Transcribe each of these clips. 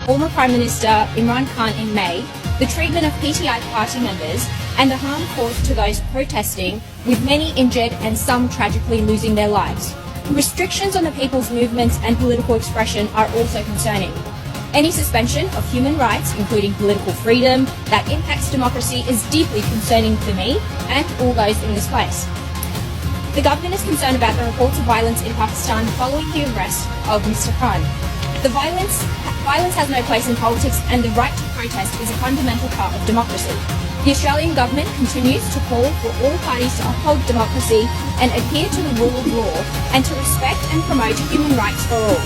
former Prime Minister Imran Khan in May, the treatment of PTI party members, and the harm caused to those protesting, with many injured and some tragically losing their lives. Restrictions on the people's movements and political expression are also concerning. Any suspension of human rights, including political freedom, that impacts democracy is deeply concerning for me and all those in this place. The government is concerned about the reports of violence in Pakistan following the arrest of Mr. Khan. The violence has no place in politics, and the right to protest is a fundamental part of democracy. The Australian government continues to call for all parties to uphold democracy and adhere to the rule of law and to respect and promote human rights for all.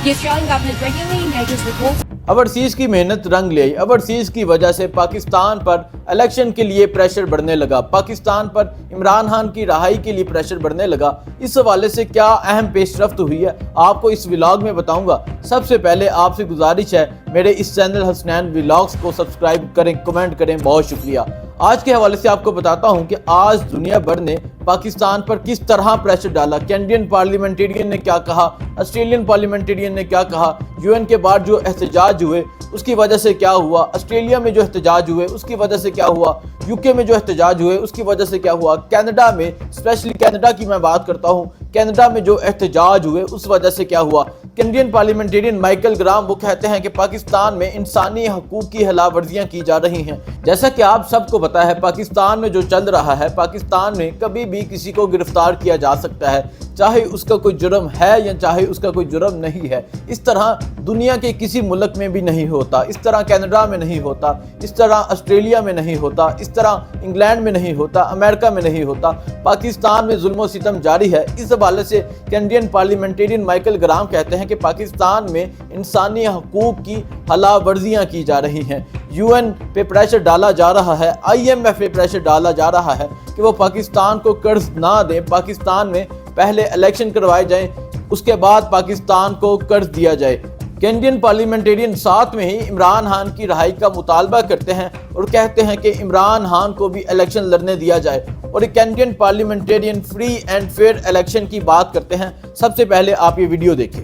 The Australian government regularly engages with all. Overseas کی محنت رنگ لے آئی. Overseas کی وجہ سے پاکستان پر election کے لیے pressure بڑھنے لگا. پاکستان پر عمران خان کی رہائی کے لیے پریشر بڑھنے لگا. اس حوالے سے کیا اہم پیش رفت ہوئی ہے آپ کو اس ولاگ میں بتاؤں گا. سب سے پہلے آپ سے گزارش ہے میرے اس چینل حسنین ولاگز کو سبسکرائب کریں, کمنٹ کریں. بہت شکریہ. آج کے حوالے سے آپ کو بتاتا ہوں کہ آج دنیا بھر نے پاکستان پر کس طرح پریشر ڈالا. کینیڈین پارلیمنٹیرین نے کیا کہا, آسٹریلین پارلیمنٹیرین نے کیا کہا, یو این کے بعد جو احتجاج ہوئے اس کی وجہ سے کیا ہوا, آسٹریلیا میں جو احتجاج ہوئے اس کی وجہ سے کیا ہوا, یو کے میں جو احتجاج ہوئے اس کی وجہ سے کیا ہوا, کینیڈا میں اسپیشلی کینیڈا کی میں بات کرتا ہوں, کینیڈا میں جو احتجاج ہوئے اس وجہ سے کیا ہوا. کینیڈین پارلیمنٹیرین مائیکل گرام وہ کہتے ہیں کہ پاکستان میں انسانی حقوق کی خلاف ورزیاں کی جا رہی ہیں. جیسا کہ آپ سب کو پتہ ہے پاکستان میں جو چل رہا ہے, پاکستان میں کبھی بھی کسی کو گرفتار کیا جا سکتا ہے, چاہے اس کا کوئی جرم ہے یا چاہے اس کا کوئی جرم نہیں ہے. اس طرح دنیا کے کسی ملک میں بھی نہیں ہوتا, اس طرح کینیڈا میں نہیں ہوتا, اس طرح آسٹریلیا میں نہیں ہوتا, اس طرح انگلینڈ میں نہیں ہوتا, امریکہ میں نہیں ہوتا. پاکستان میں ظلم و ستم جاری ہے. اس حوالے سے کینیڈین پارلیمنٹیرین مائیکل گرام کہتے ہیں کہ پاکستان میں انسانی حقوق کی خلاف ورزیاں کی جا رہی ہیں. یو این پہ پریشر ڈالا جا رہا ہے, آئی ایم ایف پہ پریشر ڈالا جا رہا ہے کہ وہ پاکستان کو قرض نہ دیں. پاکستان میں پہلے الیکشن کروائے جائیں, اس کے بعد پاکستان کو قرض دیا جائے. کینیڈین پارلیمنٹیرین ساتھ میں ہی عمران خان کی رہائی کا مطالبہ کرتے ہیں اور کہتے ہیں کہ عمران خان کو بھی الیکشن لڑنے دیا جائے. اور Canadian parliamentarian free and fair election کی بات کرتے ہیں. سب سے پہلے آپ یہ ویڈیو دیکھیں.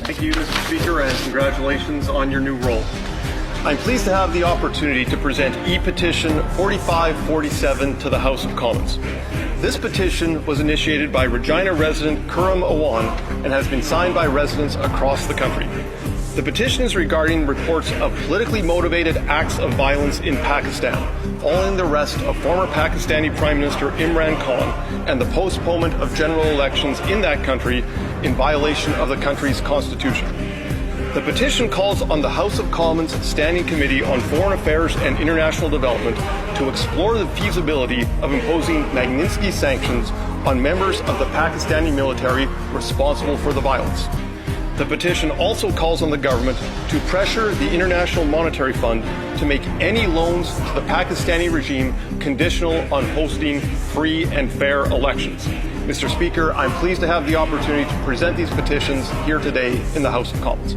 Thank you, Mr. Speaker, and congratulations on your new role. I'm pleased to have the opportunity to present e-petition 4547 to the House of Commons. This petition was initiated by Regina resident Kurram and has been signed by residents across the country. The petition is regarding reports of politically motivated acts of violence in Pakistan, following the arrest of former Pakistani Prime Minister Imran Khan and the postponement of general elections in that country in violation of the country's constitution. The petition calls on the House of Commons Standing Committee on Foreign Affairs and International Development to explore the feasibility of imposing Magnitsky sanctions on members of the Pakistani military responsible for the violence. The petition also calls on the government to pressure the International Monetary Fund to make any loans to the Pakistani regime conditional on hosting free and fair elections. Mr. Speaker, I'm pleased to have the opportunity to present these petitions here today in the House of Commons.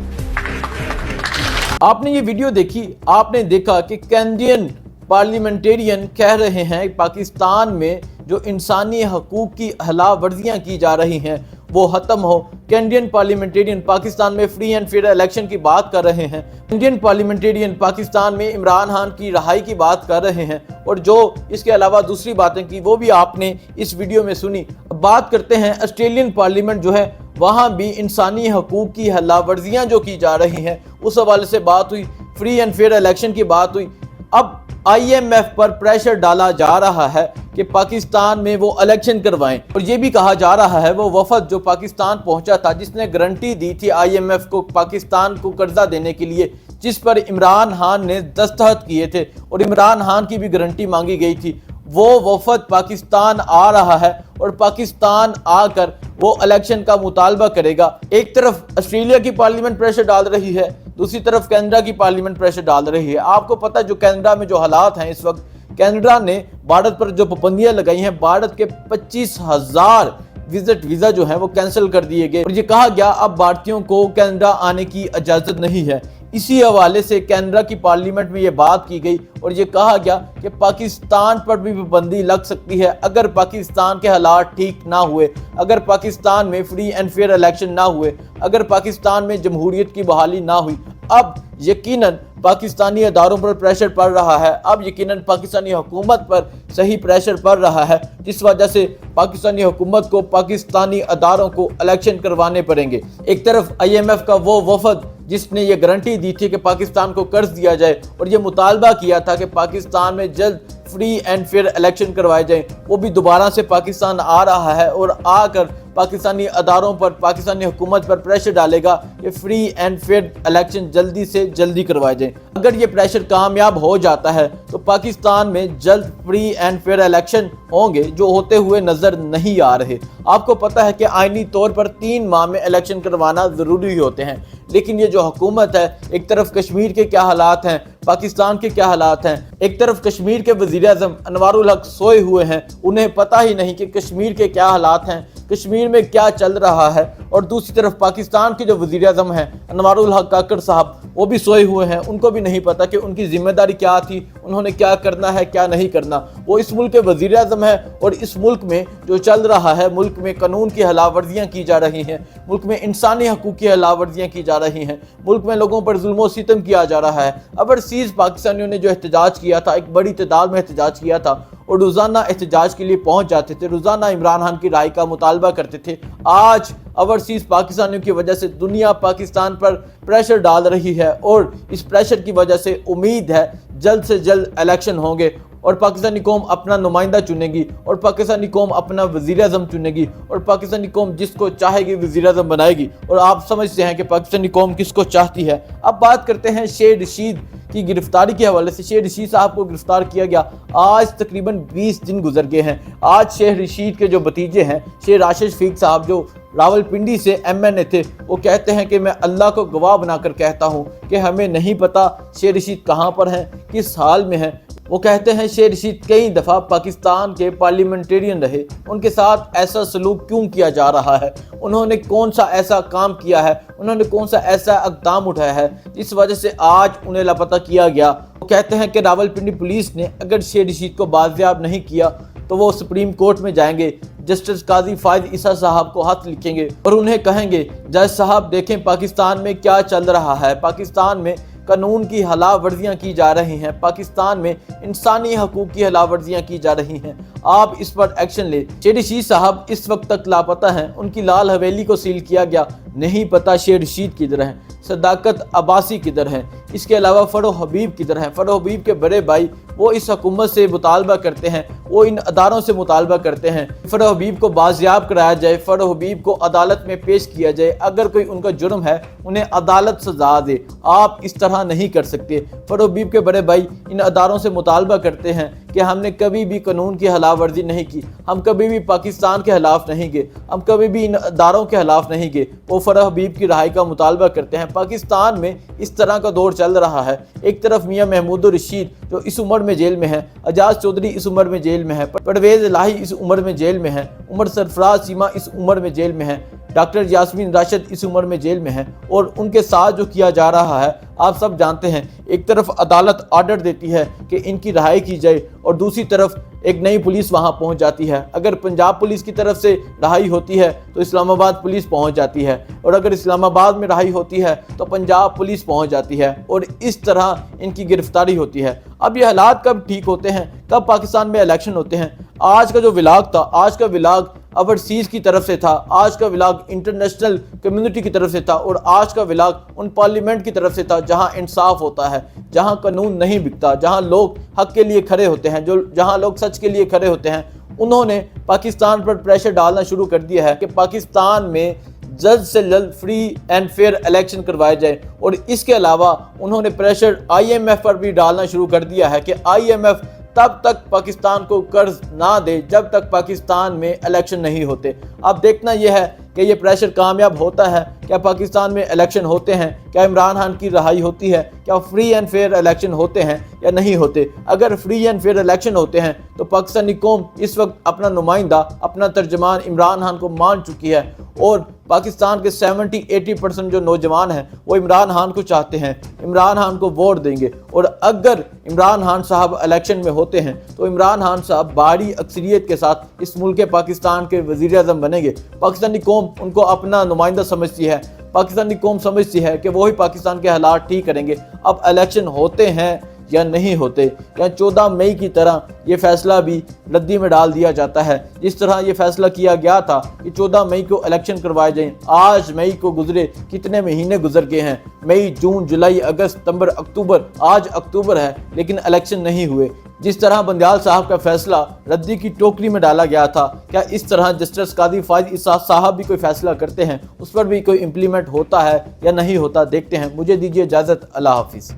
آپ نے یہ video دیکھی, آپ نے دیکھا کہ Canadian parliamentarian کہہ رہے ہیں پاکستان میں جو انسانی حقوق کی خلاف ورزیاں کی جا رہی ہیں وہ ختم ہو. کینیڈین پارلیمنٹیرین پاکستان میں فری اینڈ فیئر الیکشن کی بات کر رہے ہیں. انڈین پارلیمنٹیرین پاکستان میں عمران خان کی رہائی کی بات کر رہے ہیں, اور جو اس کے علاوہ دوسری باتیں کی وہ بھی آپ نے اس ویڈیو میں سنی. بات کرتے ہیں آسٹریلین پارلیمنٹ جو ہے وہاں بھی انسانی حقوق کی خلاف ورزیاں جو کی جا رہی ہیں اس حوالے سے بات ہوئی, فری اینڈ فیئر الیکشن کی بات ہوئی. اب آئی ایم ایف پر پریشر ڈالا جا رہا ہے کہ پاکستان میں وہ الیکشن کروائیں, اور یہ بھی کہا جا رہا ہے وہ وفد جو پاکستان پہنچا تھا جس نے گارنٹی دی تھی آئی ایم ایف کو پاکستان کو قرضہ دینے کے لیے, جس پر عمران خان نے دستخط کیے تھے اور عمران خان کی بھی گارنٹی مانگی گئی تھی, وہ وفد پاکستان آ رہا ہے اور پاکستان آ کر وہ الیکشن کا مطالبہ کرے گا. ایک طرف آسٹریلیا کی پارلیمنٹ پریشر ڈال رہی ہے, دوسری طرف کینیڈا کی پارلیمنٹ پریشر ڈال رہی ہے. آپ کو پتہ جو کینیڈا میں جو حالات ہیں اس وقت, کینیڈا نے بھارت پر جو پابندیاں لگائی ہیں, بھارت کے 25,000 ویزا جو ہیں وہ کینسل کر دیے گئے, اور یہ کہا گیا اب بھارتیوں کو کینیڈا آنے کی اجازت نہیں ہے. اسی حوالے سے کینیڈا کی پارلیمنٹ میں یہ بات کی گئی اور یہ کہا گیا کہ پاکستان پر بھی پابندی لگ سکتی ہے اگر پاکستان کے حالات ٹھیک نہ ہوئے, اگر پاکستان میں فری اینڈ فیئر الیکشن نہ ہوئے, اگر پاکستان میں جمہوریت کی بحالی نہ ہوئی, اب یقیناً پاکستانی اداروں پر پریشر پڑ رہا ہے، اب یقیناً پاکستانی حکومت پر صحیح پریشر پڑ رہا ہے، جس وجہ سے پاکستانی حکومت کو پاکستانی اداروں کو الیکشن کروانے پڑیں گے۔ ایک طرف IMF کا وہ وفد جس نے یہ گارنٹی دی تھی کہ پاکستان کو قرض دیا جائے اور یہ مطالبہ کیا تھا کہ پاکستان میں جلد فری اینڈ فیئر الیکشن کروائے جائیں، وہ بھی دوبارہ سے پاکستان آ رہا ہے اور آ کر پاکستانی اداروں پر، پاکستانی حکومت پر پریشر ڈالے گا کہ فری اینڈ فیئر الیکشن جلدی سے جلدی کروائے جائیں۔ اگر یہ پریشر کامیاب ہو جاتا ہے تو پاکستان میں جلد فری اینڈ فیئر الیکشن ہوں گے، جو ہوتے ہوئے نظر نہیں آ رہے۔ آپ کو پتہ ہے کہ آئینی طور پر 3 ماہ میں الیکشن کروانا ضروری ہوتے ہیں، لیکن یہ جو حکومت ہے، ایک طرف کشمیر کے کیا حالات ہیں، پاکستان کے کیا حالات ہیں، ایک طرف کشمیر کے وزیر اعظم انوار الحق سوئے ہوئے ہیں، انہیں پتہ ہی نہیں کہ کشمیر کے کیا حالات ہیں، کشمیر میں کیا چل رہا ہے، اور دوسری طرف پاکستان کے جو وزیر اعظم ہیں انوار الحق کاکڑ صاحب، وہ بھی سوئے ہوئے ہیں، ان کو بھی نہیں پتہ کہ ان کی ذمہ داری کیا تھی، انہوں نے کیا کرنا ہے کیا نہیں کرنا۔ وہ اس ملک کے وزیر اعظم ہیں اور اس ملک میں جو چل رہا ہے، ملک میں قانون کی خلاف ورزیاں کی جا رہی ہیں، ملک میں انسانی حقوق کی خلاف ورزیاں کی جا رہی ہیں، ملک میں لوگوں پر ظلم و ستم کیا جا رہا ہے۔ اوورسیز پاکستانیوں نے جو احتجاج کیا تھا، ایک بڑی تعداد میں احتجاج کیا تھا اور روزانہ احتجاج کے لیے پہنچ جاتے تھے، روزانہ عمران خان کی رہائی کا مطالبہ کرتے تھے۔ آج اوورسیز پاکستانیوں کی وجہ سے دنیا پاکستان پر پریشر ڈال رہی ہے اور اس پریشر کی وجہ سے امید ہے جلد سے جلد الیکشن ہوں گے اور پاکستانی قوم اپنا نمائندہ چنے گی اور پاکستانی قوم اپنا وزیر اعظم چنے گی اور پاکستانی قوم جس کو چاہے گی وزیر اعظم بنائے گی، اور آپ سمجھتے ہیں کہ پاکستانی قوم کس کو چاہتی ہے۔ اب بات کرتے ہیں شیر رشید کی گرفتاری کے حوالے سے۔ شیر رشید صاحب کو گرفتار کیا گیا، آج تقریباً 20 دن گزر گئے ہیں۔ آج شیر رشید کے جو بھتیجے ہیں، شیر راشد شفیق صاحب جو راول پنڈی سے MNA تھے، وہ کہتے ہیں کہ میں اللہ کو گواہ بنا کر کہتا ہوں کہ ہمیں نہیں پتا شیر رشید کہاں پر ہیں، کس حال میں ہیں۔ وہ کہتے ہیں شیر رشید کئی دفعہ پاکستان کے پارلیمنٹیرین رہے، ان کے ساتھ ایسا سلوک کیوں کیا جا رہا ہے، انہوں نے کون سا ایسا کام کیا ہے، انہوں نے کون سا ایسا اقدام اٹھایا ہے جس وجہ سے آج انہیں لاپتہ کیا گیا۔ وہ کہتے ہیں کہ راول پنڈی پولیس نے اگر شیر رشید کو بازیاب نہیں کیا تو وہ سپریم کورٹ میں جائیں گے، جسٹس قاضی فائز عیسیٰ صاحب کو خط لکھیں گے اور انہیں کہیں گے جج صاحب دیکھیں پاکستان میں کیا چل رہا ہے، پاکستان میں قانون کی خلاف ورزیاں کی جا رہی ہیں، پاکستان میں انسانی حقوق کی خلاف ورزیاں کی جا رہی ہیں، آپ اس پر ایکشن لیں۔ شیر رشید صاحب اس وقت تک لاپتہ ہیں، ان کی لال حویلی کو سیل کیا گیا، نہیں پتہ شیر رشید کدھر ہیں، صداقت عباسی کدھر ہیں، اس کے علاوہ فروغ حبیب کدھر ہیں۔ فروغ حبیب کے بڑے بھائی وہ اس حکومت سے مطالبہ کرتے ہیں، وہ ان اداروں سے مطالبہ کرتے ہیں فروغ حبیب کو بازیاب کرایا جائے، فروغ حبیب کو عدالت میں پیش کیا جائے، اگر کوئی ان کا جرم ہے انہیں عدالت سزا دے۔ آپ اس طرح نہیں کر سکتے۔ فروغ حبیب کے بڑے بھائی ان اداروں سے مطالبہ کرتے ہیں کہ ہم نے کبھی بھی قانون کی خلاف ورزی نہیں کی، ہم کبھی بھی پاکستان کے خلاف نہیں گئے، ہم کبھی بھی ان اداروں کے خلاف نہیں گئے۔ وہ فروغ حبیب کی رہائی کا مطالبہ کرتے ہیں۔ پاکستان میں اس طرح کا دور چل رہا ہے، ایک طرف میاں محمود الرشید جو اس عمر میں جیل میں ہیں، اعجاز چودھری اس عمر میں جیل میں ہے، پرویز الہی اس عمر میں جیل میں ہے، عمر سرفراز سیما اس عمر میں جیل میں ہے، ڈاکٹر یاسمین راشد اس عمر میں جیل میں ہیں، اور ان کے ساتھ جو کیا جا رہا ہے آپ سب جانتے ہیں۔ ایک طرف عدالت آرڈر دیتی ہے کہ ان کی رہائی کی جائے اور دوسری طرف ایک نئی پولیس وہاں پہنچ جاتی ہے۔ اگر پنجاب پولیس کی طرف سے رہائی ہوتی ہے تو اسلام آباد پولیس پہنچ جاتی ہے، اور اگر اسلام آباد میں رہائی ہوتی ہے تو پنجاب پولیس پہنچ جاتی ہے، اور اس طرح ان کی گرفتاری ہوتی ہے۔ اب یہ حالات کب ٹھیک ہوتے ہیں، کب پاکستان میں الیکشن ہوتے ہیں؟ آج کا جو ولاگ تھا، آج کا ولاگ اوورسیز کی طرف سے تھا، آج کا ولاگ انٹرنیشنل کمیونٹی کی طرف سے تھا، اور آج کا ولاگ ان پارلیمنٹ کی طرف سے تھا جہاں انصاف ہوتا ہے، جہاں قانون نہیں بکتا، جہاں لوگ حق کے لیے کھڑے ہوتے ہیں، جہاں لوگ سچ کے لیے کھڑے ہوتے ہیں۔ انہوں نے پاکستان پر پریشر ڈالنا شروع کر دیا ہے کہ پاکستان میں جلد سے جلد فری اینڈ فیئر الیکشن کروائے جائیں، اور اس کے علاوہ انہوں نے پریشر IMF پر بھی ڈالنا شروع کر دیا ہے کہ IMF تب تک پاکستان کو قرض نہ دے جب تک پاکستان میں الیکشن نہیں ہوتے۔ اب دیکھنا یہ ہے کہ یہ پریشر کامیاب ہوتا ہے، کیا پاکستان میں الیکشن ہوتے ہیں، کیا عمران خان کی رہائی ہوتی ہے، کیا فری اینڈ فیئر الیکشن ہوتے ہیں یا نہیں ہوتے۔ اگر فری اینڈ فیئر الیکشن ہوتے ہیں تو پاکستانی قوم اس وقت اپنا نمائندہ، اپنا ترجمان عمران خان کو مان چکی ہے، اور پاکستان کے 70-80% جو نوجوان ہیں وہ عمران خان کو چاہتے ہیں، عمران خان کو ووٹ دیں گے، اور اگر عمران خان صاحب الیکشن میں ہوتے ہیں تو عمران خان صاحب بھاری اکثریت کے ساتھ اس ملک پاکستان کے وزیر اعظم بنیں گے۔ پاکستانی قوم ان کو اپنا نمائندہ سمجھتی ہے، پاکستانی قوم سمجھتی ہے کہ وہی پاکستان کے حالات ٹھیک کریں گے۔ اب الیکشن ہوتے ہیں یا نہیں ہوتے، یا 14 مئی کی طرح یہ فیصلہ بھی ردی میں ڈال دیا جاتا ہے، جس طرح یہ فیصلہ کیا گیا تھا کہ 14 مئی کو الیکشن کروائے جائیں۔ آج مئی کو گزرے کتنے مہینے گزر گئے ہیں، مئی، جون، جولائی، اگست، ستمبر، اکتوبر، آج اکتوبر ہے لیکن الیکشن نہیں ہوئے۔ جس طرح بندیال صاحب کا فیصلہ ردی کی ٹوکری میں ڈالا گیا تھا، کیا اس طرح جسٹس قاضی فائز اسحاق صاحب بھی کوئی فیصلہ کرتے ہیں، اس پر بھی کوئی امپلیمنٹ ہوتا ہے یا نہیں ہوتا، دیکھتے ہیں۔ مجھے دیجیے اجازت، اللہ حافظ۔